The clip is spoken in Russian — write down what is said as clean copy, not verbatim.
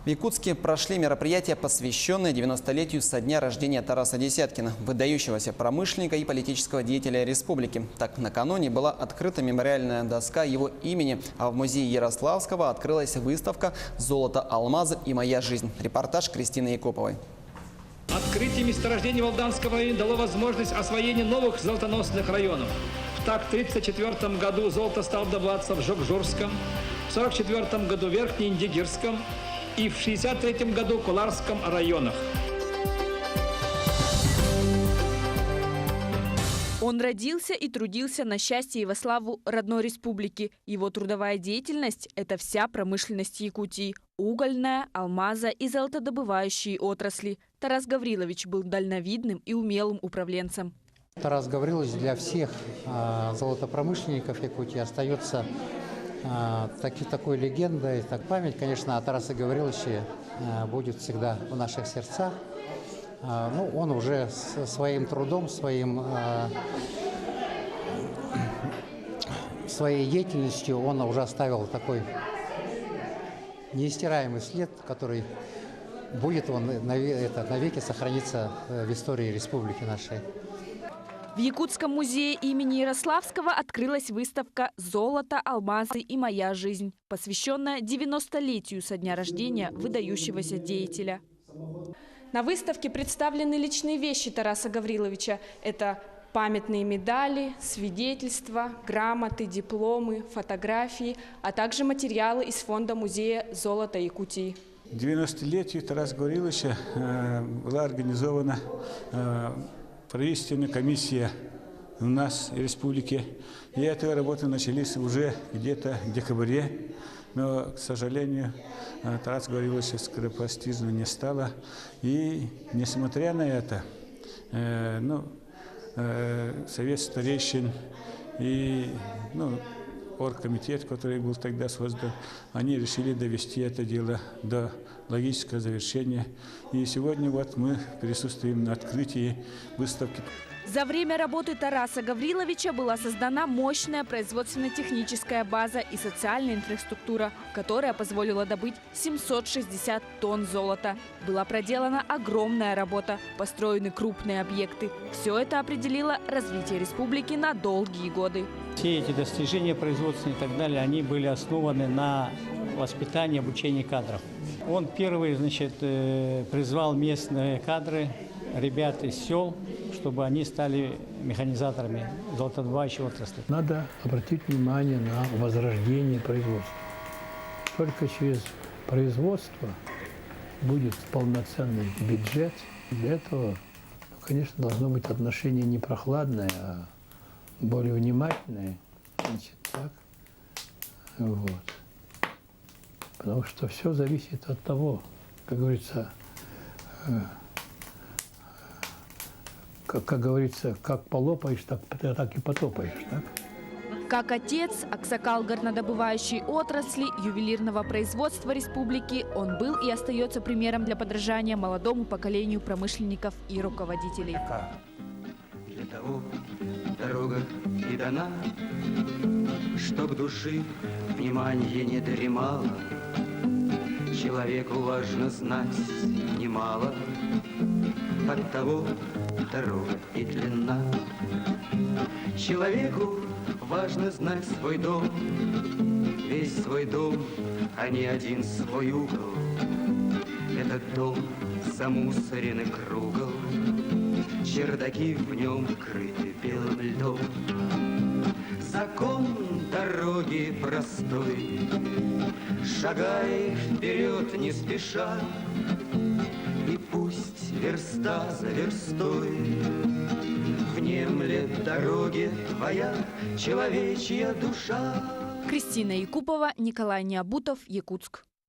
В Якутске прошли мероприятия, посвященные 90-летию со дня рождения Тараса Десяткина, выдающегося промышленника и политического деятеля республики. Так, накануне была открыта мемориальная доска его имени, а в музее Ярославского открылась выставка «Золото, алмазы и моя жизнь». Репортаж Кристины Якуповой. Открытие месторождений Валданского района дало возможность освоения новых золотоносных районов. Так, в 1934 году золото стало добываться в Жокжурском, в 1944 году в Верхнеиндигирском и в 1963 году в Куларском районах. Он родился и трудился на счастье и во славу родной республики. Его трудовая деятельность – это вся промышленность Якутии – угольная, алмаза и золотодобывающие отрасли. Тарас Гаврилович был дальновидным и умелым управленцем. Тарас Гаврилович для всех золотопромышленников Якутии остается такой легендой. Так, память, конечно, о Тарасе Гавриловиче будет всегда в наших сердцах. Он уже своим трудом, своей деятельностью он уже оставил такой неистираемый след, который будет навеки сохраниться в истории республики нашей. В Якутском музее имени Ярославского открылась выставка «Золото, алмазы и моя жизнь», посвященная 90-летию со дня рождения выдающегося деятеля. На выставке представлены личные вещи Тараса Гавриловича. Это памятные медали, свидетельства, грамоты, дипломы, фотографии, а также материалы из фонда музея «Золото Якутии». 90-летию Тараса Гавриловича была организована правительственная комиссия у нас в республике. И эти работы начались уже где-то в декабре. Но, к сожалению, Тарас Гавриловича скоропостижно не стало. И, несмотря на это, Совет старейшин и оргкомитет, который был тогда создан, они решили довести это дело до логического завершения. И сегодня вот мы присутствуем на открытии выставки. За время работы Тараса Гавриловича была создана мощная производственно-техническая база и социальная инфраструктура, которая позволила добыть 760 тонн золота. Была проделана огромная работа, построены крупные объекты. Все это определило развитие республики на долгие годы. Все эти достижения производственные и так далее, они были основаны на воспитании, обучении кадров. Он первый, призвал местные кадры, ребят из сел, чтобы они стали механизаторами золотодобывающей отрасли. Надо обратить внимание на возрождение производства. Только через производство будет полноценный бюджет. Для этого, конечно, должно быть отношение не прохладное, а более внимательное. Потому что все зависит от того, как говорится, как полопаешь, так и потопаешь. Так? Как отец, аксакал горнодобывающей отрасли, ювелирного производства республики, он был и остается примером для подражания молодому поколению промышленников и руководителей. Для того дорога и дана, чтоб души внимание не дремало. Человеку важно знать немало, оттого дорога и длинна. Человеку важно знать свой дом, весь свой дом, а не один свой угол. Этот дом замусорен и кругл, чердаки в нем крыты белым льдом. Закон дороги простой, шагай вперед не спеша, и пусть верста за верстой внемлет дороге твоя человечья душа. Кристина Якупова, Николай Необутов, Якутск.